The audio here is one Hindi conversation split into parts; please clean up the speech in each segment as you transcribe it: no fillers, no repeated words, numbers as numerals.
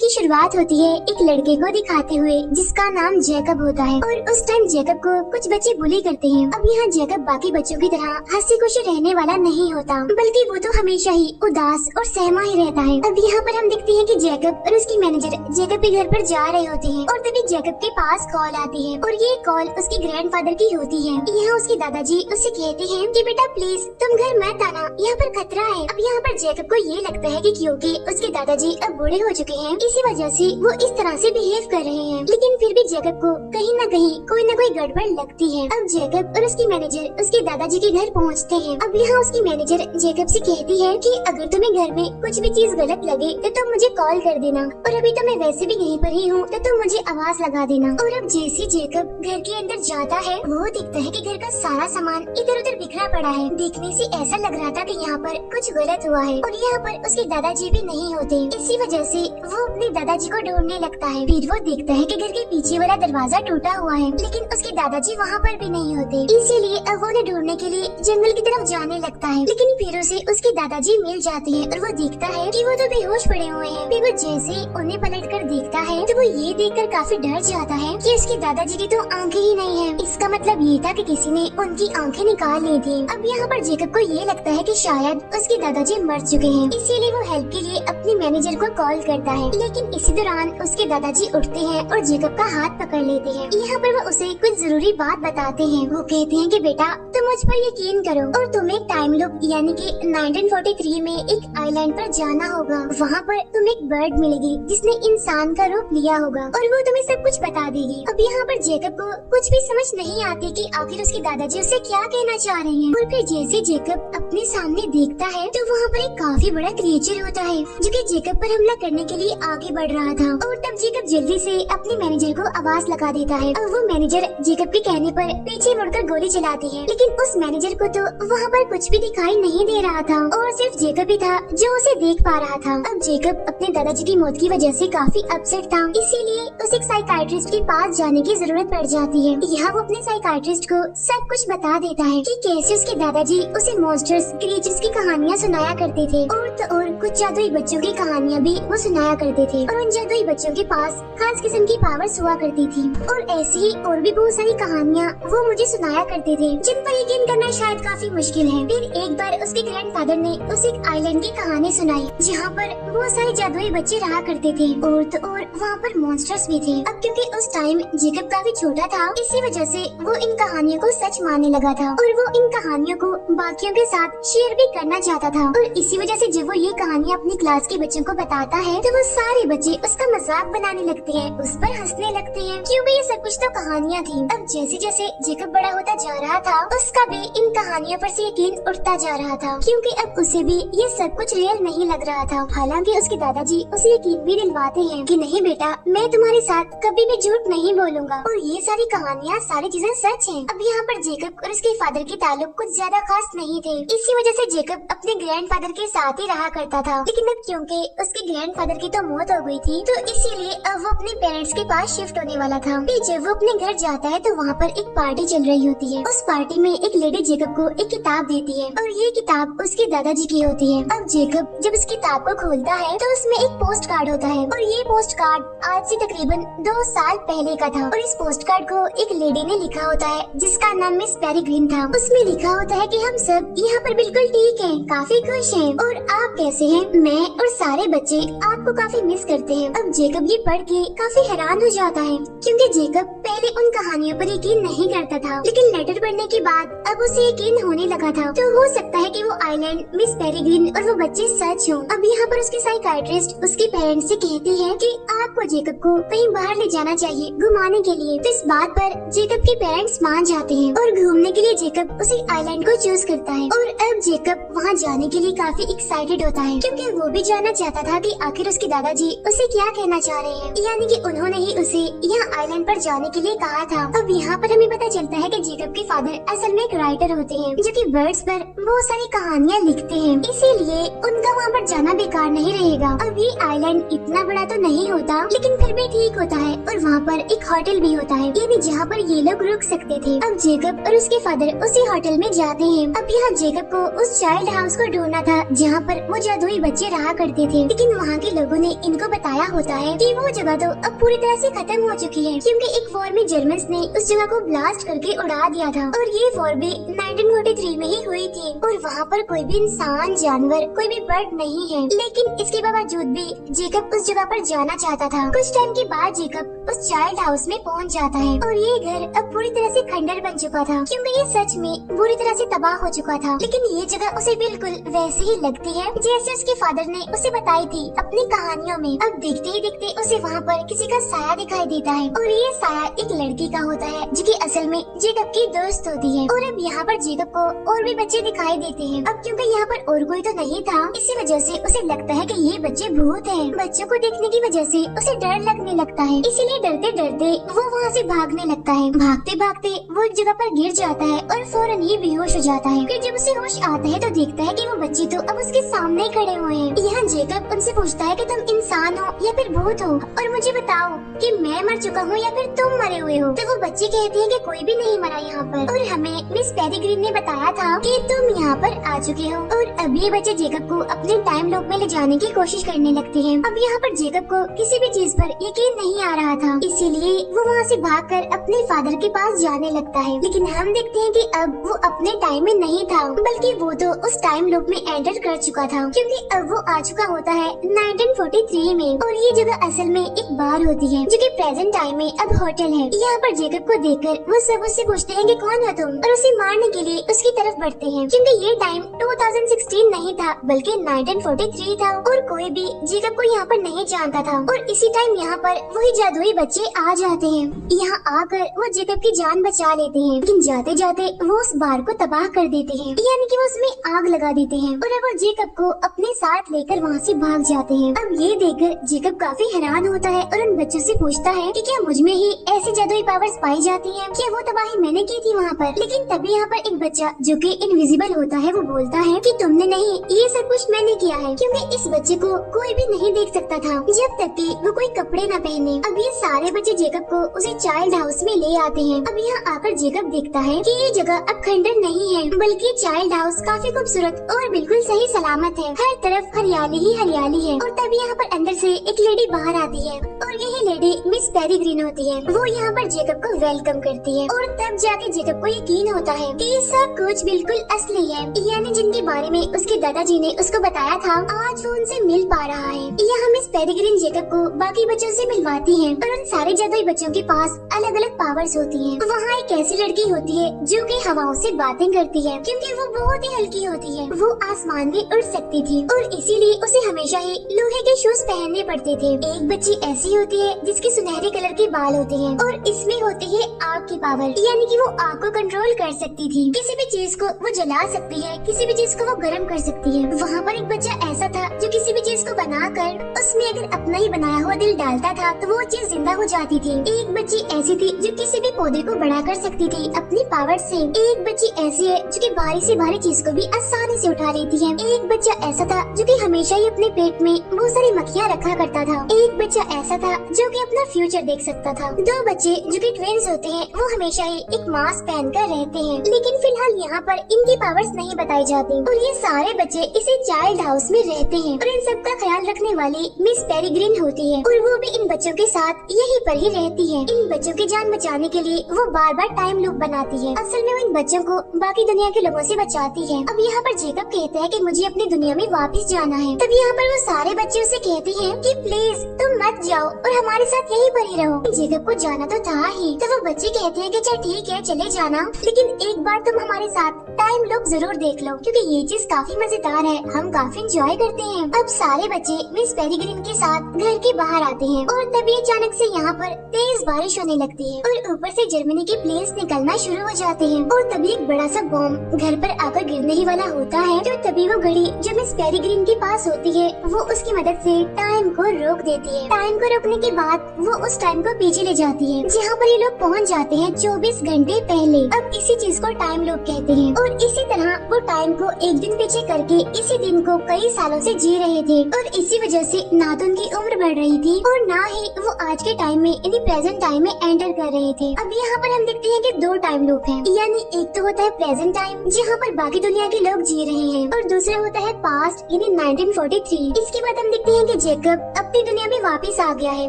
की शुरुआत होती है एक लड़के को दिखाते हुए जिसका नाम जैकब होता है और उस टाइम जैकब को कुछ बच्चे बुली करते हैं। अब यहाँ जैकब बाकी बच्चों की तरह हंसी खुशी रहने वाला नहीं होता, बल्कि वो तो हमेशा ही उदास और सहमा ही रहता है। अब यहाँ पर हम देखते हैं कि जैकब और उसकी मैनेजर जैकब के घर पर जा रहे होते हैं और तभी जैकब के पास कॉल आती है और ये कॉल उसके ग्रैंडफादर की होती है। यहाँ उसके दादाजी उससे कहते हैं कि बेटा प्लीज तुम घर मत आना, यहाँ पर खतरा है। अब यहाँ पर जैकब को ये लगता है कि क्योंकि उसके दादाजी अब बूढ़े हो चुके हैं, इसी वजह से वो इस तरह से बिहेव कर रहे हैं। लेकिन फिर भी जैकब को कहीं न कहीं कोई न कोई गड़बड़ लगती है। अब जैकब और उसकी मैनेजर उसके दादाजी के घर पहुँचते हैं। अब यहाँ उसकी मैनेजर जैकब से कहती है कि अगर तुम्हें घर में कुछ भी चीज गलत लगे तो तुम मुझे कॉल कर देना, और अभी तो मैं वैसे भी यहीं पर ही हूँ तो तुम मुझे आवाज लगा देना। और अब जैसे जैकब घर के अंदर जाता है वो दिखता है कि घर का सारा सामान इधर उधर बिखरा पड़ा है। देखने से ऐसा लग रहा था कि यहाँ पर कुछ गलत हुआ है और यहाँ पर उसके दादाजी भी नहीं होते। इसी वजह से वो अपने दादाजी को ढूंढने लगता है। फिर वो देखता है कि घर के पीछे वाला दरवाजा टूटा हुआ है, लेकिन उसके दादाजी वहाँ पर भी नहीं होते। इसीलिए अब वो उन्हें ढूंढने के लिए जंगल की तरफ जाने लगता है। लेकिन फिर उसे उसके दादाजी मिल जाते हैं और वो देखता है कि वो तो बेहोश पड़े हुए हैं। फिर वो जैसे उन्हें पलटकर देखता है तो वो ये देखकर काफी डर जाता है कि उसके दादाजी की तो आंखें ही नहीं है। इसका मतलब ये था कि किसी ने उनकी आंखें निकाल ली थी। अब यहाँ पर जैकब को ये लगता है कि शायद उसके दादाजी मर चुके हैं, इसीलिए वो हेल्प के लिए अपनी मैनेजर को कॉल करता है। लेकिन इसी दौरान उसके दादाजी उठते हैं और जैकब का हाथ पकड़ लेते हैं। यहाँ पर वो उसे कुछ जरूरी बात बताते हैं। वो कहते हैं कि बेटा तुम मुझ पर यकीन करो और तुम्हें टाइम लूप यानी कि 1943 में एक आइलैंड पर जाना होगा। वहाँ पर तुम्हें एक बर्ड मिलेगी जिसने इंसान का रूप लिया होगा और वो तुम्हें सब कुछ बता देगी। अब यहाँ पर जैकब को कुछ भी समझ नहीं आती कि आखिर उसके दादाजी उसे क्या कहना चाह रहे हैं। और फिर जैसे जैकब अपने सामने देखता है तो वहाँ पर एक काफी बड़ा क्रिएचर होता है जो कि जैकब पर हमला करने के लिए आगे बढ़ रहा था। और तब जैकब जल्दी से अपने मैनेजर को आवाज लगा देता है और वो मैनेजर जैकब के कहने पर पीछे मुड़कर गोली चलाती है। लेकिन उस मैनेजर को तो वहाँ पर कुछ भी दिखाई नहीं दे रहा था और सिर्फ जैकब ही था जो उसे देख पा रहा था। अब जैकब अपने दादाजी की मौत की वजह से काफी अपसेट था, इसीलिए उसे एक साइकाइट्रिस्ट के पास जाने की जरूरत पड़ जाती है। यहाँ वो अपने साइकाइट्रिस्ट को सब कुछ बता देता है कि कैसे उसके दादाजी उसे मॉन्स्टर्स क्रिएचर्स की कहानियाँ सुनाया करते थे और तो और कुछ जादुई बच्चों की कहानियाँ भी वो सुनाया करते थे और उन जादुई बच्चों के पास खास किस्म की पावर्स हुआ करती थी। और ऐसी ही और भी बहुत सारी कहानियाँ वो मुझे सुनाया करते थे जिन पर यकीन करना शायद काफी मुश्किल है। फिर एक बार उसके ग्रैंडफादर ने उसे एक आइलैंड की कहानी सुनाई जहाँ पर बहुत सारे जादुई बच्चे रहा करते थे और तो और वहाँ पर मॉन्स्टर्स भी थे। अब क्योंकि उस टाइम जैकब काफी छोटा था, इसी वजह से वो इन कहानियों को सच मानने लगा था और वो इन कहानियों को बाकियों के साथ शेयर भी करना चाहता था। और इसी वजह से जब वो ये कहानियाँ अपनी क्लास के बच्चों को बताता है तो वो सारे बच्चे उसका मजाक बनाने लगते हैं, उस पर हंसने लगते हैं क्योंकि ये सब कुछ तो कहानियाँ थी। अब जैसे जैसे जैकब बड़ा होता जा रहा था उसका भी इन कहानियों पर से यकीन उठता जा रहा था क्योंकि अब उसे भी ये सब कुछ रियल नहीं लग रहा था। हालांकि उसके दादाजी उसे यकीन भी दिलवाते हैं कि नहीं बेटा मैं तुम्हारे साथ कभी भी झूठ नहीं बोलूंगा और ये सारी कहानियाँ सारी चीजें सच हैं। अब यहाँ पर जैकब और उसके फादर के ताल्लुक कुछ ज्यादा खास नहीं थे, इसी वजह से जैकब अपने ग्रैंडफादर के साथ ही रहा करता था। लेकिन अब क्योंकि उसके ग्रैंडफादर की तो मौत हो गई थी तो इसीलिए अब वो अपने पेरेंट्स के पास शिफ्ट होने वाला था। फिर जब वो अपने घर जाता है तो वहाँ पर एक पार्टी चल रही होती है। उस पार्टी में एक लेडी जैकब को एक किताब देती है और ये किताब उसके दादाजी की होती है। अब जैकब जब इस किताब को खोलता है तो उसमें एक पोस्ट कार्ड होता है और ये पोस्ट कार्ड आज से तकरीबन 2 साल पहले का था। और इस पोस्ट कार्ड को एक लेडी ने लिखा होता है जिसका नाम मिस पेरिग्रीन था। उसमें लिखा होता है कि हम सब यहाँ पर बिल्कुल ठीक हैं, काफी खुश हैं और आप कैसे हैं? मैं और सारे बच्चे आपको काफी मिस करते हैं। अब जैकब ये पढ़ के काफी हैरान हो जाता है क्योंकि जैकब पहले उन कहानियों पर यकीन नहीं करता था, लेकिन लेटर पढ़ने के बाद अब उसे यकीन होने लगा था। तो हो सकता है कि वो आइलैंड, मिस पेरिग्रीन और वो बच्चे सच हों। अब यहाँ पर उसके साइकाइट्रिस्ट उसके पेरेंट्स से कहती है कि आपको जैकब को कहीं बाहर ले जाना चाहिए घुमाने के लिए। तो इस बात पर जैकब के पेरेंट्स मान जाते हैं और घूमने के लिए जैकब उसी आइलैंड को चूज करता है। और अब जैकब वहाँ जाने के लिए काफी एक्साइटेड होता है क्योंकि वो भी जानना चाहता था कि आखिर उसके दादाजी उसे क्या कहना चाह रहे हैं, यानी कि उन्होंने ही उसे यहाँ आइलैंड पर जाने के लिए कहा था। अब यहाँ पर हमें पता चलता है कि जेकब के फादर असल में एक राइटर होते हैं जो कि बर्ड्स पर बहुत सारी कहानियाँ लिखते हैं, इसीलिए उनका वहाँ पर जाना बेकार नहीं रहेगा। अब ये आइलैंड इतना बड़ा तो नहीं होता लेकिन फिर भी ठीक होता है और वहाँ पर एक होटल भी होता है, यानी जहाँ पर ये लोग रुक सकते थे। अब जेकब और उसके फादर उसी होटल में जाते हैं। अब यहाँ जेकब को उस चाइल्ड हाउस को ढूंढना था जहाँ पर वो जादुई बच्चे रहा करते थे, लेकिन वहाँ के लोगों ने इनको बताया होता है कि वो जगह तो अब पूरी तरह से खत्म हो चुकी है, क्योंकि एक वॉर में जर्मन्स ने उस जगह को ब्लास्ट करके उड़ा दिया था और ये वॉर भी 1943 में ही हुई थी और वहाँ पर कोई भी इंसान, जानवर, कोई भी बर्ड नहीं है। लेकिन इसके बावजूद भी जेकब उस जगह पर जाना चाहता था। कुछ टाइम के बाद जेकब उस चाइल्ड हाउस में पहुँच जाता है और ये घर अब पूरी तरह से खंडर बन चुका था, क्योंकि ये सच में बुरी तरह से तबाह हो चुका था। लेकिन ये जगह उसे बिल्कुल वैसे ही लगती है जैसे उसके फादर ने उसे बताई थी अपनी कहानियों में। अब देखते ही देखते उसे वहाँ पर किसी का साया दिखाई देता है और ये साया एक लड़की का होता है जो कि असल में जेकब की दोस्त होती है। और अब यहाँ पर जेकब को और भी बच्चे दिखाई देते हैं। अब क्योंकि यहाँ पर और कोई तो नहीं था, इसी वजह से उसे लगता है कि ये बच्चे भूत हैं। बच्चों को देखने की वजह से उसे डर लगने लगता है, इसीलिए डरते डरते वो वहाँ से भागने लगता है। भागते भागते वो एक जगह पर गिर जाता है और फौरन ही बेहोश हो जाता है। फिर जब उसे होश आता है तो देखता है कि वो बच्चे तो अब उसके सामने ही खड़े हुए हैं। यहाँ जेकब उनसे पूछता है कि तुम इंसान हो या फिर भूत हो और मुझे बताओ कि मैं मर चुका हूँ या फिर तुम मरे हुए हो। तो वो बच्चे कहते हैं कि कोई भी नहीं मरा यहाँ पर और हमें मिस पेरिग्रीन ने बताया था कि तुम यहाँ पर आ चुके हो। और अब ये बच्चे जेकब को अपने टाइम लूप में ले जाने की कोशिश करने लगते हैं। अब यहाँ पर जेकब को किसी भी चीज पर यकीन नहीं आ रहा था, इसीलिए वो वहाँ से भागकर अपने फादर के पास जाने लगता है। लेकिन हम देखते हैं कि अब वो अपने टाइम में नहीं था, बल्कि वो तो उस टाइम लूप में एंटर कर चुका था, क्योंकि अब वो आ चुका होता है 1943 में। और ये जगह असल में एक बार होती है जो कि प्रेजेंट टाइम में अब होटल है। यहाँ पर जेकब को देखकर वो सब उससे पूछते हैं कि कौन हो तुम, और उसे मारने के लिए उसकी तरफ बढ़ते हैं, क्योंकि ये टाइम 2016 नहीं था बल्कि 1943 था और कोई भी जेकब को यहाँ पर नहीं जानता था। और इसी टाइम यहाँ पर वही जादुई बच्चे आ जाते हैं। यहाँ आकर वो जेकब की जान बचा लेते हैं, लेकिन जाते जाते वो उस बार को तबाह कर देते हैं, यानी कि वो उसमें आग लगा देते हैं और अब वो जेकब को अपने साथ लेकर वहाँ से भाग जाते हैं। अब ये देखकर जेकब काफी हैरान होता है और उन बच्चों से पूछता है कि क्या मुझ में ही ऐसी जादुई पावर्स पाई जाती हैं? क्या वो तबाही मैंने की थी वहाँ पर? लेकिन तभी यहाँ पर एक बच्चा जो कि इनविजिबल होता है वो बोलता है कि तुमने नहीं, ये सब कुछ मैंने किया है, क्योंकि इस बच्चे को कोई भी नहीं देख सकता था जब तक कि वो कोई कपड़े न पहने। अब ये सारे बच्चे जेकब को उसी चाइल्ड हाउस में ले आते हैं। अब यहाँ आकर जेकब देखता है कि ये जगह अब खंडर नहीं है, बल्कि चाइल्ड हाउस काफी खूबसूरत और बिल्कुल सही सलामत है। हर तरफ हरियाली ही हरियाली है। और तब यहाँ पर अंदर से एक लेडी बाहर आती है और यही लेडी मिस पेरिग्रीन होती है। वो यहाँ पर जेकब को वेलकम करती है और तब जाके जेकब को यकीन होता है कि ये सब कुछ बिल्कुल असली है, यानी जिनके बारे में उसके दादाजी ने उसको बताया था, आज वो उनसे मिल पा रहा है। यहाँ मिस पेरिग्रीन जेकब को बाकी बच्चों से मिलवाती है और उन सारे जादुई बच्चों के पास अलग अलग पावर्स होती हैं। वहाँ एक ऐसी लड़की होती है जो कि हवाओं से बातें करती है, क्योंकि वो बहुत ही हल्की होती है। वो आसमान में उड़ सकती थी और इसीलिए उसे हमेशा ही लोहे के शूज पहनने पड़ते थे। एक बच्ची ऐसी होती है जिसके सुनहरे कलर के बाल होते हैं और इसमें होती है आग की पावर, यानी कि वो आग को कंट्रोल कर सकती थी। किसी भी चीज को वो जला सकती है, किसी भी चीज को वो गर्म कर सकती है। वहाँ पर एक बच्चा ऐसा था जो किसी भी चीज को बनाकर उसमें अगर अपना ही बनाया हुआ दिल डालता था तो वो चीज जिंदा हो जाती थी। एक बच्ची ऐसी थी जो किसी भी पौधे को बड़ा कर सकती थी अपनी पावर से। एक बच्ची ऐसी है जो कि भारी से भारी चीज को भी आसानी से उठा लेती है। एक बच्चा ऐसा था जो कि हमेशा ही अपने पेट में बहुत सारी मक्खियाँ रखा करता था। एक बच्चा ऐसा था जो कि अपना फ्यूचर देख सकता था। दो बच्चे जो कि ट्विंस होते हैं वो हमेशा ही एक मास्क पहनकर रहते हैं, लेकिन फिलहाल यहाँ पर इनकी पावर्स नहीं बताई जाती। और ये सारे बच्चे इसी चाइल्ड हाउस में रहते हैं और इन सब का ख्याल रखने वाली मिस पेरिग्रीन होती है और वो भी इन बच्चों के साथ यहीं पर ही रहती है। इन बच्चों की जान बचाने के लिए वो बार बार टाइम लूप बनाती है। असल में वो इन बच्चों को बाकी दुनिया के लोगों से बचाती है। अब यहाँ पर जेकब कहता है कि मुझे अपनी दुनिया में वापस जाना है। तब यहाँ पर वो सारे बच्चे उसे कहते हैं कि प्लीज तुम मत जाओ और हमारे साथ यहीं पर ही रहो। जेकब को जाना तो था ही, तो वो बच्चे कहते हैं कि चल ठीक है चले जाना, लेकिन एक बार तुम हमारे साथ टाइम लूप जरूर देख लो क्योंकि ये चीज काफी मजेदार है, हम काफी एंजॉय करते हैं। अब सारे बच्चे मिस पेरिग्रीन के साथ घर के बाहर आते हैं और तभी अचानक से यहाँ पर तेज बारिश होने लगती है और ऊपर से जर्मनी के प्लेन्स निकलना शुरू हो जाते हैं और तभी एक बड़ा सा बॉम्ब घर पर आकर गिरने ही वाला होता है। तो तभी वो घड़ी जो मिस पेरिग्रीन के पास होती है वो उसकी मदद से टाइम को रोक देती है। टाइम को रोकने के बाद वो उस टाइम को पीछे ले जाती है जहाँ पर ये लोग पहुँच जाते हैं 24 घंटे पहले। अब इसी चीज को टाइम लूप कहते हैं और इसी तरह वो टाइम को एक दिन पीछे करके इसी दिन को कई सालों से जी रहे थे और इसी वजह से ना तो उनकी उम्र बढ़ रही थी और ना ही वो आज के टाइम में यानी प्रेजेंट टाइम में एंटर कर रहे थे। अब यहाँ पर हम देखते हैं कि दो टाइम लूप हैं, यानी एक तो होता है प्रेजेंट टाइम जहाँ पर बाकी दुनिया के लोग जी रहे हैं और दूसरा होता है पास्ट यानी 1943। इसके बाद हम देखते हैं कि जेकब अपनी दुनिया में वापस आ गया है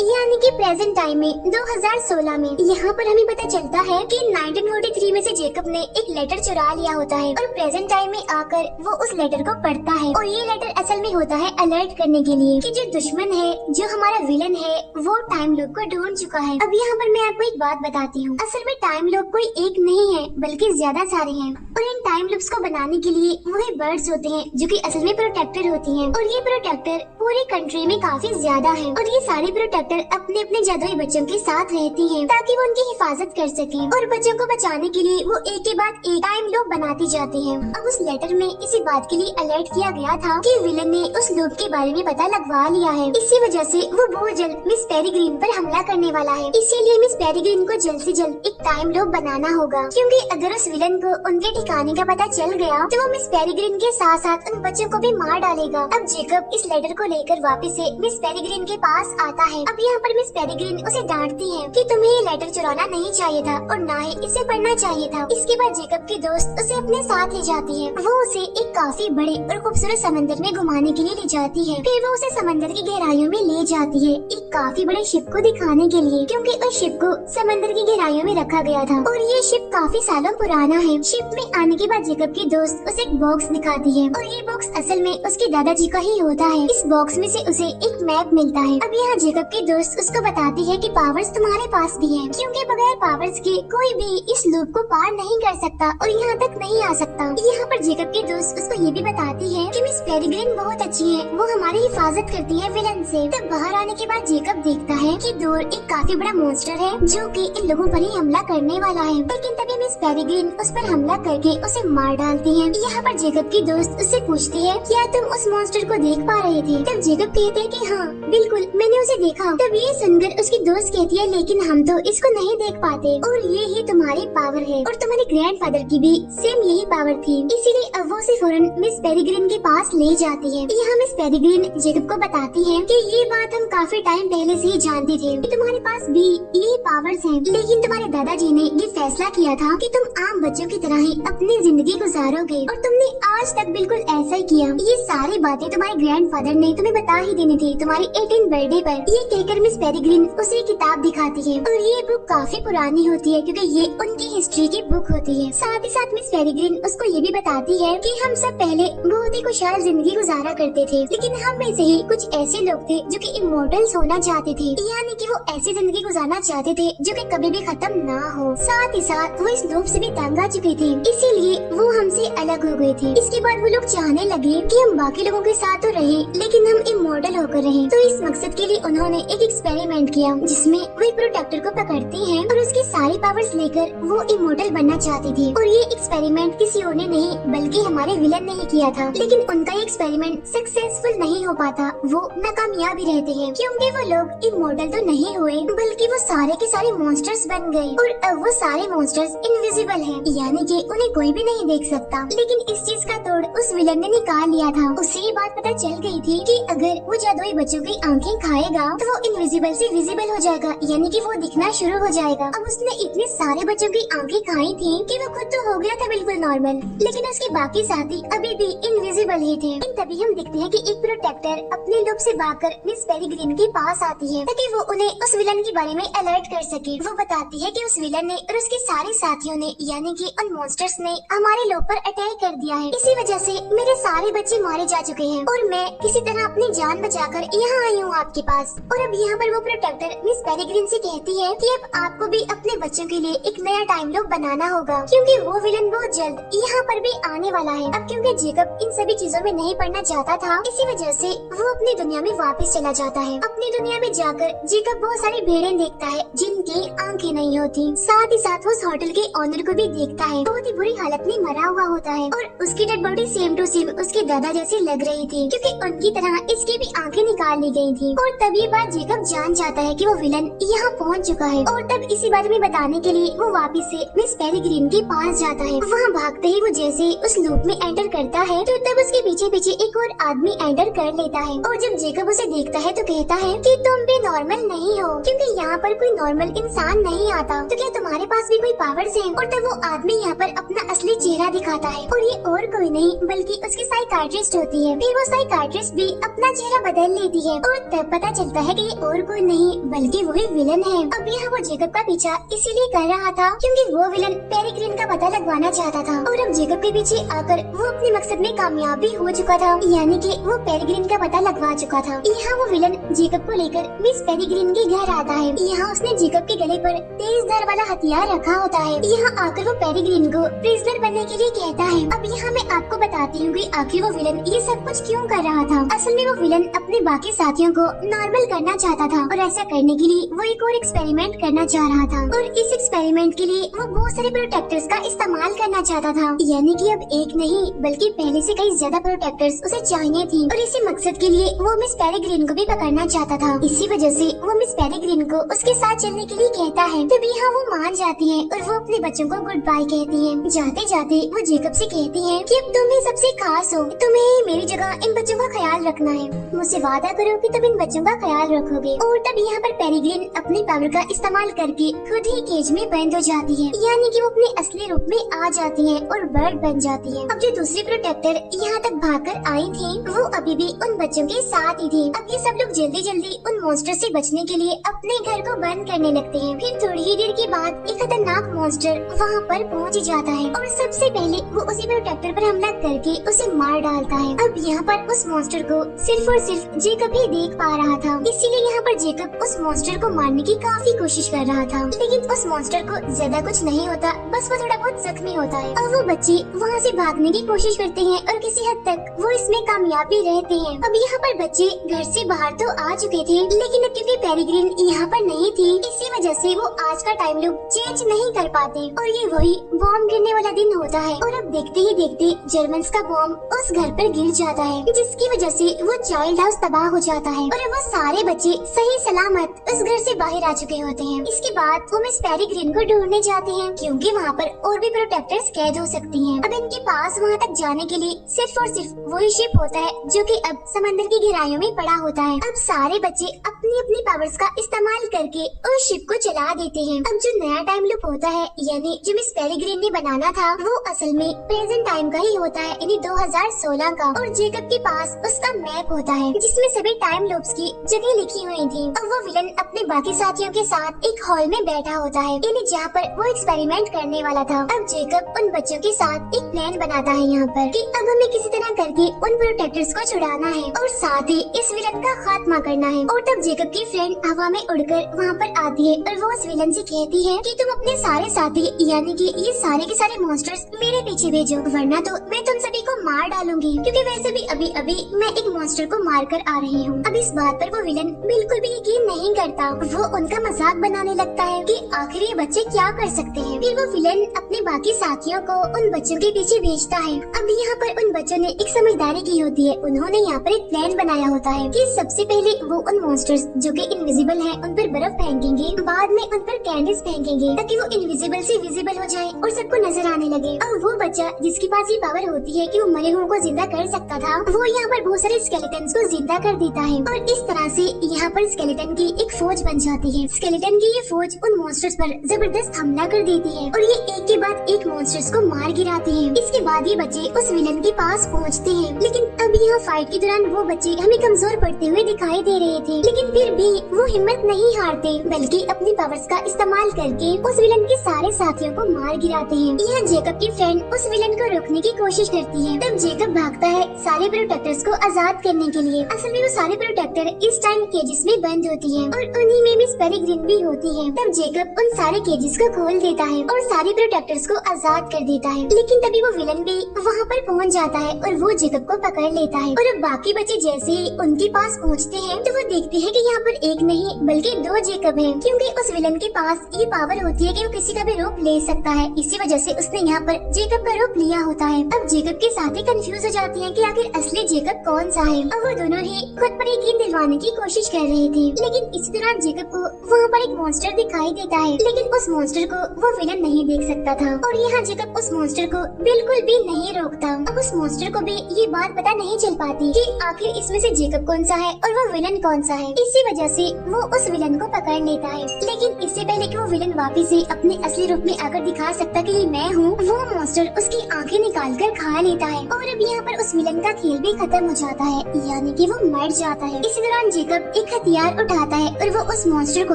यानी कि प्रेजेंट टाइम में 2016 में। यहाँ पर हमें पता चलता है कि 1943 में से जेकब ने एक लेटर चुरा लिया होता है और प्रेजेंट टाइम में आकर वो उस लेटर को पढ़ता है और ये लेटर असल में होता है अलर्ट करने के लिए कि जो दुश्मन है, जो हमारा विलन है, वो टाइम लूप को ढूंढ चुका है। अब यहाँ पर मैं आपको एक बात बताती हूँ, असल में टाइम लूप कोई एक नहीं है बल्कि ज्यादा सारे हैं और इन टाइम लूप्स को बनाने के लिए वही बर्ड्स होते हैं जो कि असल में प्रोटेक्टर होती हैं और ये प्रोटेक्टर पूरी कंट्री में काफी ज्यादा है और ये सारे प्रोटेक्टर अपने अपने जादुई बच्चों के साथ रहती हैं ताकि वो उनकी हिफाजत कर सकें और बच्चों को बचाने के लिए वो एक के बाद एक टाइम लूप बनाती जाती हैं। अब उस लेटर में इसी बात के लिए अलर्ट किया गया था कि विलन ने उस लूप के बारे में पता लगवा लिया है, इसी वजह से वो बहुत जल्द मिस पेरिग्रीन पर हमला करने वाला है। इसीलिए मिस पेरिग्रीन को जल्द से जल्द एक टाइम लूप बनाना होगा क्योंकि अगर उस विलन को उनके ठिकाने का पता चल गया तो वो मिस पेरिग्रीन के साथ साथ उन बच्चों को भी मार डालेगा। अब जेकब इस लेटर को लेकर वापस से मिस पेरिग्रीन के पास आता है। अब यहाँ पर मिस पेरिग्रीन उसे डांटती है कि तुम्हें ये लेटर चुराना नहीं चाहिए था और ना ही इसे पढ़ना चाहिए था। इसके बाद जेकब की दोस्त उसे अपने साथ ले जाती है, वो उसे एक काफी बड़े और खूबसूरत समंदर में घुमाने के लिए ले जाती है। फिर वो उसे समंदर की गहराइयों में ले जाती है एक काफी बड़े शिप को दिखाने के लिए क्योंकि उस शिप को समंदर की गहराइयों में रखा गया था और ये शिप काफी सालों पुराना है। शिप में आने के बाद जेकब की दोस्त उसे एक बॉक्स दिखाती है और ये बॉक्स असल में उसके दादाजी का ही होता है। इस बॉक्स में से उसे एक मैप मिलता है। अब यहाँ जेकब की दोस्त उसको बताती है कि पावर्स तुम्हारे पास भी है क्योंकि बगैर पावर्स के कोई भी इस लूप को पार नहीं कर सकता और यहाँ तक नहीं आ सकता। यहाँ पर जेकब की दोस्त उसको ये भी बताती है कि मिस पेरिग्रीन बहुत अच्छी है, वो हमारी हिफाजत करती है विलन से। तब बाहर आने के बाद जेकब देखता है कि दूर एक काफी बड़ा मॉन्स्टर है जो कि इन लोगों पर ही हमला करने वाला है, लेकिन तभी मिस पेरिग्रीन उस पर हमला करके उसे मार डालती है। यहाँ पर जेकब की दोस्त उससे पूछती है क्या तुम उस मॉन्स्टर को देख पा रहे थे? तब जेकब कहते हैं कि हाँ बिल्कुल मैंने उसे देखा। तब ये सुनकर उसकी दोस्त कहती है लेकिन हम तो इसको नहीं देख पाते और ये ही तुम्हारी पावर है और तुम्हारे ग्रैंडफादर की भी सेम यही पावर थी, इसीलिए अब वो उसे फौरन मिस पेरिग्रीन के पास ले जाती है। यहाँ मिस पेरिग्रीन जेकब को बताती है कि ये बात हम काफी टाइम पहले से ही जानते थे कि तुम्हारे पास भी ये पावर्स हैं, लेकिन तुम्हारे दादाजी ने ये फैसला किया था कि तुम आम बच्चों की तरह ही अपनी जिंदगी गुजारोगे और तुमने आज तक बिल्कुल ऐसा ही किया। ये सारी बातें तुम्हारे ग्रैंडफादर ने तुम्हें बता ही देनी थी तुम्हारी 18th बर्थडे पर। ये कहकर मिस पेरिग्रीन उसे किताब दिखाती है और ये बुक काफी पुरानी होती है क्योंकि ये उनकी हिस्ट्री की बुक होती है। साथ ही साथ मिस पेरिग्रीन उसको ये भी बताती है कि हम सब पहले बहुत ही खुशहाल जिंदगी गुजारा करते थे, लेकिन हम में से ही कुछ ऐसे लोग थे जो कि इमोर्टल्स होना चाहते थे, यानी कि वो ऐसी जिंदगी गुजारना चाहते थे जो कि कभी भी खत्म ना हो। साथ ही साथ वो इस लूप से भी तंग आ चुके थे, इसीलिए वो हमसे अलग हो गए थे। इसके बाद वो लोग चाहने लगे कि हम बाकी लोगों के साथ तो रहे लेकिन हम इमोर्टल होकर रहे। तो इस मकसद के लिए उन्होंने एक एक्सपेरिमेंट किया जिसमें वो एक प्रोटेक्टर को पकड़ते हैं और उसकी सारी पावर्स लेकर वो इमोर्टल बनना चाहते थे। और ये एक्सपेरिमेंट किसी और ने नहीं बल्कि हमारे विलन ने ही किया था, लेकिन उनका ये एक्सपेरिमेंट सक्सेसफुल नहीं हो पाता, वो नाकामयाब ही रहते हैं क्योंकि वो लोग इमोर्टल तो नहीं हुए बल्कि वो सारे के सारे मॉन्स्टर्स बन गए और अब वो सारे मॉन्स्टर्स इनविजिबल हैं, यानी कि उन्हें कोई भी नहीं देख सकता। लेकिन इस चीज का तोड़ उस विलन ने निकाल लिया था। उसे ये बात पता चल गई थी कि अगर वो जादुई बच्चों की आंखें खाएगा तो वो इनविजिबल से विजिबल हो जाएगा, यानी कि वो दिखना शुरू हो जाएगा। अब उसने इतने सारे बच्चों की आंखें खाई थी कि वो खुद तो हो गया था बिल्कुल नॉर्मल, लेकिन उसके बाकी साथी अभी भी इनविजिबल ही थे। तभी हम देखते हैं कि एक प्रोटेक्टर अपने लूप से भागकर मिस पेरिग्रीन के पास पास आती है ताकि वो उन्हें उस विलन के बारे में अलर्ट कर सके। वो बताती है कि उस विलन ने और उसके सारे साथियों ने यानी कि उन मॉन्स्टर्स ने हमारे लोग पर अटैक कर दिया है। इसी वजह से मेरे सारे बच्चे मारे जा चुके हैं और मैं किसी तरह अपनी जान बचाकर यहाँ आई हूँ आपके पास। और अब यहाँ पर वो प्रोटेक्टर मिस पेरिग्रिन से कहती है कि अब आपको भी अपने बच्चों के लिए एक नया टाइम लूप बनाना होगा क्योंकि वो विलन बहुत जल्द यहाँ पर भी आने वाला है। अब क्योंकि जेकब इन सभी चीजों में नहीं पड़ना चाहता था, इसी वजह से वो अपनी दुनिया में वापस चला जाता है। अपनी दुनिया में जाकर जेकब बहुत सारी भेड़ें देखता है जिनकी आंखें नहीं होती। साथ ही साथ वो उस होटल के ओनर को भी देखता है, बहुत ही बुरी हालत में मरा हुआ होता है और उसकी dead body same to same उसके दादा जैसी लग रही थी क्योंकि उनकी तरह इसकी भी आंखें निकाल ली गई थी। और तब ये बात जेकब जान जाता है कि वो विलन यहाँ पहुँच चुका है और तब इसी बारे में बताने के लिए वो वापस से मिस पेरिग्रिन के पास जाता है। वहाँ भागते ही वो जैसे उस लूप में एंटर करता है तो तब उसके पीछे पीछे एक और आदमी एंटर कर लेता है और जब जेकब उसे देखता है तो कहता है कि तुम भी नॉर्मल नहीं हो क्योंकि यहाँ पर कोई नॉर्मल इंसान नहीं आता, तो क्या तुम्हारे पास भी कोई पावर्स हैं? और तब वो आदमी यहाँ पर अपना असली चेहरा दिखाता है और ये और कोई नहीं बल्कि उसकी साइकाट्रिस्ट होती है। फिर वो साइकाट्रिस्ट भी अपना चेहरा बदल लेती है और तब पता चलता है कि ये और कोई नहीं बल्कि वही विलन है। अब यहाँ वो जेकब का पीछा इसीलिए कर रहा था क्योंकि वो विलन पेरिग्रिन का पता लगवाना चाहता था और अब जेकब के पीछे आकर वो अपने मकसद में कामयाब भी हो चुका था, यानी कि वो पेरिग्रिन का पता लगवा चुका था। यहाँ वो विलन जेकब को लेकर मिस पेरिग्रिन के घर आता है। यहाँ उसने जेकब के गले पर तेज धार वाला हथियार रखा होता है। यहाँ आकर वो पेरिग्रिन को प्रिजनर बनने के लिए कहता है। अब यहाँ मैं आपको बताती हूँ कि आखिर वो विलन ये सब कुछ क्यों कर रहा था। असल में वो विलन अपने बाकी साथियों को नॉर्मल करना चाहता था और ऐसा करने के लिए वो एक और एक्सपेरिमेंट करना चाह रहा था और इस एक्सपेरिमेंट के लिए वो बहुत सारे प्रोटेक्टर्स का इस्तेमाल करना चाहता था, यानी कि अब एक नहीं बल्कि पहले से कई ज्यादा प्रोटेक्टर्स उसे चाहिए थी और इसी मकसद के लिए वो मिस पेरिग्रिन को भी पकड़ना चाहता था। इसी वजह से वो मिस पेरिग्रिन को उसके साथ चलने के लिए कहता है। तभी यहाँ वो मान जाती है और वो अपने बच्चों को गुड बाय कहती है। जाते जाते वो जेकब से कहती है कि अब तुम ही सबसे खास हो, तुम्हें मेरी जगह इन बच्चों का ख्याल रखना है। मुझसे वादा करो कि तुम इन बच्चों का ख्याल रखोगे। और तब यहाँ पर पेरिग्रिन अपनी पावर का इस्तेमाल करके खुद ही केज में बंद हो जाती है, यानी कि वो अपने असली रूप में आ जाती है और बर्ड बन जाती है। अब जो दूसरी प्रोटेक्टर यहाँ तक भागकर आई थी वो अभी भी उन बच्चों के साथ ही थी। अब ये सब लोग जल्दी जल्दी उन मॉन्स्टर से बचने के लिए अपने घर को बंद करने लगते हैं। फिर थोड़ी ही देर के बाद एक खतरनाक मॉन्स्टर वहाँ पर पहुँच जाता है और सबसे पहले वो उसी प्रोटेक्टर पर हमला करके उसे मार डालता है। अब यहाँ पर उस मॉन्स्टर को सिर्फ और सिर्फ जेकब ही देख पा रहा था, इसीलिए यहाँ पर जेकब उस मॉन्स्टर को मारने की काफी कोशिश कर रहा था, लेकिन उस मॉन्स्टर को ज्यादा कुछ नहीं होता, बस वो थोड़ा बहुत जख्मी होता है। और वो बच्चे वहाँ से भागने की कोशिश करते हैं और किसी हद तक वो इसमें कामयाब भी रहते हैं। अब यहाँ पर बच्चे घर से बाहर तो आ चुके थे, लेकिन अब क्योंकि पेरिग्रिन यहाँ पर नहीं थी, इसी वजह से वो आज का टाइम लूप चेंज नहीं कर पाते और ये वही बॉम्ब गिरने वाला दिन होता है। और अब देखते ही देखते जर्मन्स का बॉम्ब उस घर पर गिर जाता है, जिसकी वजह से वो चाइल्ड हाउस तबाह हो जाता है और वो सारे बच्चे सही सलामत उस घर से बाहर आ चुके होते हैं। इसके बाद वो मिस पेरिग्रिन को ढूंढने जाते हैं क्योंकि वहाँ पर और भी प्रोटेक्टर्स कैद हो सकती हैं। अब इनके पास वहाँ तक जाने के लिए सिर्फ और सिर्फ वही शिप होता है जो कि अब समंदर की गहराइयों में पड़ा होता है। अब सारे बच्चे अपनी अपनी पावर्स का इस्तेमाल करके उस शिप को चला देते हैं। अब जो नया टाइम लूप होता है यानी जो मिस पेरिग्रिन ने बनाना था वो असल में प्रेजेंट टाइम का ही होता है, यानी 2016 का। और जेकब के पास उसका मैप होता है जिसमें सभी टाइम लूप्स की जगह लिखी हुई थी। अब वो विलन अपने बाकी साथियों के साथ एक हॉल में बैठा होता है, यानी जहाँ पर वो एक्सपेरिमेंट करने वाला था। अब जेकब उन बच्चों के साथ एक प्लान बनाता है यहाँ पर कि अब हमें किसी तरह करके उन प्रोटेक्टर्स को छुड़ाना है और साथ ही इस विलन का खात्मा करना है। और तब जेकब की फ्रेंड हवा में उड़कर वहाँ पर आती है और वो उस विलन से कहती है कि तुम अपने सारे साथी यानी कि ये सारे के सारे मॉन्स्टर्स मेरे पीछे भेजो, वरना तो मैं तुम सभी को मार डालूंगी, क्योंकि वैसे भी अभी अभी मैं एक मॉन्स्टर को मार कर आ रही हूँ। अब इस बात पर वो विलन बिल्कुल भी यकीन नहीं करता, वो उनका मजाक बनाने लगता है कि आखिर ये बच्चे क्या कर सकते हैं। फिर वो विलन अपने बाकी साथियों को उन बच्चों के पीछे भेजता है। अब यहाँ पर उन बच्चों ने एक समझदारी की होती है, उन्होंने यहाँ पर एक प्लान बनाया होता है कि सबसे पहले वो उन मॉन्स्टर्स जो कि इनविजिबल हैं उन पर बर्फ फेंकेंगे, बाद में उन पर कैंडल्स फेंकेंगे ताकि वो इनविजिबल से विजिबल हो जाए और सबको नजर आने लगे। और वो बच्चा जिसके पास ये पावर होती है कि वो मरे हुओं को जिंदा कर सकता था, वो यहाँ पर बहुत सारे स्केलेटन्स को जिंदा कर देता है और इस तरह से यहाँ पर स्केलेटन की एक फौज बन जाती है। स्केलेटन की ये फौज उन मॉन्स्टर्स पर जबरदस्त हमला कर देती है और ये एक के बाद एक मॉन्स्टर्स को मार गिराते हैं। इसके बाद ये बच्चे उस विलन के पास पहुँचते हैं, लेकिन अब यहाँ फाइट के दौरान वो बच्चे हमें कमजोर पड़ते हुए दिखाई दे रहे थे, लेकिन फिर भी वो हिम्मत नहीं हारते बल्कि अपनी पावर्स का इस्तेमाल करके उस विलन के सारे साथियों को मार गिराते हैं। यहाँ जेकब की फ्रेंड उस विलन को रोकने की कोशिश करती है, तब जेकब भागता है सारे प्रोटेक्टर्स को आजाद करने के लिए। असल में वो सारे प्रोटेक्टर इस टाइम केजेस में बंद होती है और उन्हीं में मिस पेरिग्रिन भी होती है। तब जेकब उन सारे केजेस को खोल देता है और सारे प्रोटेक्टर्स को आजाद कर देता है, लेकिन तभी वो विलन भी वहाँ पर पहुँच जाता है और वो जेकब को पकड़ लेता है। और अब बाकी बच्चे जैसे ही उनके पास पहुँचते हैं तो वो देखते हैं कि यहाँ पर एक नहीं बल्कि दो जेकब हैं, क्योंकि उस विलन के पास ये पावर होती है कि वो किसी का भी रूप ले सकता है। इसी वजह से उसने यहाँ पर जेकब का रूप लिया होता है। अब जेकब के साथी कंफ्यूज हो जाती हैं कि आखिर असली जेकब कौन सा है। अब वो दोनों ही खुद पर यकीन दिलवाने की कोशिश कर रहे थे, लेकिन इसी दौरान जेकब को वहाँ पर एक मॉन्स्टर दिखाई देता है, लेकिन उस मॉन्स्टर को वो विलन नहीं देख सकता था और यहाँ जेकब उस मॉन्स्टर को बिल्कुल भी नहीं रोकता। अब उस मॉन्स्टर को भी ये बात पता नहीं चल पाती कि आखिर इसमें से जेकब कौन सा है और वो विलन कौन सा है। इसी वजह से वो उस विलन को पकड़ लेता है, लेकिन इससे पहले कि वो विलन वापिस से अपने असली रूप में आकर दिखा सकता कि ये मैं हूँ, वो मॉन्स्टर उसकी आंखें निकाल कर खा लेता है और अब यहाँ पर उस विलन का खेल भी खत्म हो जाता है, यानी कि वो मर जाता है। इसी दौरान जेकब एक हथियार उठाता है और वो उस मॉन्स्टर को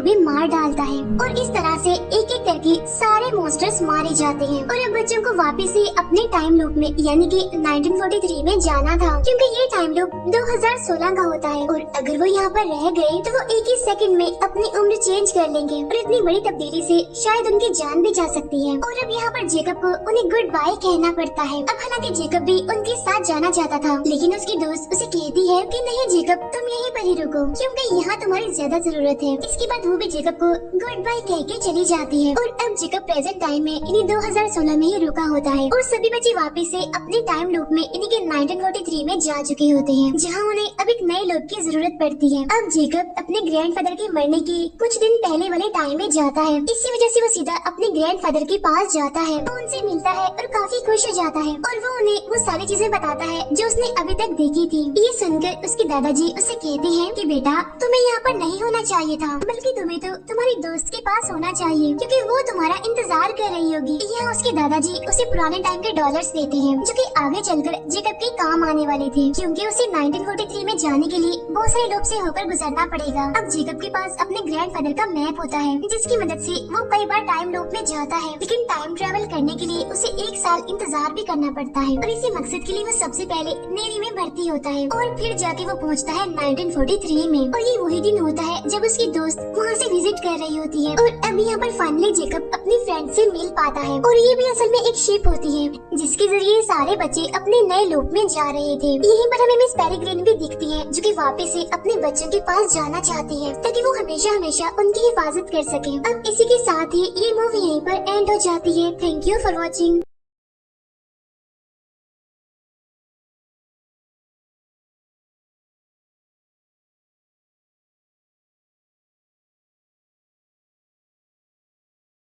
भी मार डालता है और इस तरह से एक एक करके सारे मॉन्स्टर्स मारे जाते हैं। और अब बच्चों को वापिस से अपने टाइम लूप में यानी कि 1943 में जाना था, क्योंकि ये टाइम लूप 2016 का होता है और अगर वो यहाँ पर रह गए तो वो एक ही सेकंड में अपनी उम्र चेंज कर लेंगे और इतनी बड़ी तब्दीली से शायद उनकी जान भी जा सकती है। और अब यहाँ पर जेकब को उन्हें गुड बाय कहना पड़ता है। अब हालांकि जेकब भी उनके साथ जाना चाहता था, लेकिन उसकी दोस्त उसे कहती है कि नहीं जेकब, तुम यहीं पर ही रुको क्योंकि यहाँ तुम्हारी ज्यादा जरूरत है। इसके बाद वो भी जेकब को गुड बाय कह के चली जाती है और अब जेकब प्रेजेंट टाइम में इन्हीं 2016 में ही रुका होता है और सभी बच्चे वापिस से अपने टाइम लूप में इन्हीं के 1943 में जा चुके होते हैं, जहाँ उन्हें अब एक नए लूप की जरूरत पड़ती है। अब जेकब अपने ग्रैंडफादर के मरने के कुछ दिन पहले वाले टाइम में जाता है, इसी वजह से वो सीधा अपने ग्रैंडफादर के पास जाता है, वो उनसे मिलता है और काफी खुश हो जाता है और वो उन्हें वो सारी चीजें बताता है जो उसने अभी तक देखी थी। ये सुनकर उसके दादाजी उसे कहते हैं कि बेटा, तुम्हें यहाँ पर नहीं होना चाहिए था, बल्कि तुम्हें तो तुम्हारी दोस्त के पास होना चाहिए क्योंकि वो तुम्हारा इंतजार कर रही होगी। यहाँ उसके दादाजी उसे पुराने टाइम के डॉलर्स देते हैं जो कि आगे चलकर जेकब के काम आने वाले थे, क्योंकि उसे 1943 में जाने के लिए बहुत सारे लूप से होकर गुजरना पड़ेगा। अब जेकब के पास अपने ग्रैंडफादर का मैप होता है, जिसकी मदद से वो कई बार टाइम लूप में जाता है, लेकिन टाइम ट्रैवल करने के लिए उसे 1 साल इंतजार भी करना पड़ता है और इसी मकसद के लिए वो सबसे पहले नेवी में भर्ती होता है और फिर जाके वो पहुँचता है 1943 में। और ये वही दिन होता है जब उसकी दोस्त वहाँ से विजिट कर रही होती है और अब यहाँ पर फाइनली जेकब अपनी फ्रेंड से मिल पाता है और ये भी असल में एक शिप होती है जिसके जरिए सारे बच्चे अपने नए लूप में जा रहे थे। यहीं पर हमें मिस पेरिग्रिन भी दिखती है जो कि वापस से अपने बच्चों के पास जाना चाहती है ताकि वो हमेशा हमेशा उनकी हिफाजत कर सके। अब इसी के साथ ही ये मूवी यहीं पर एंड हो जाती है। Thank you for watching.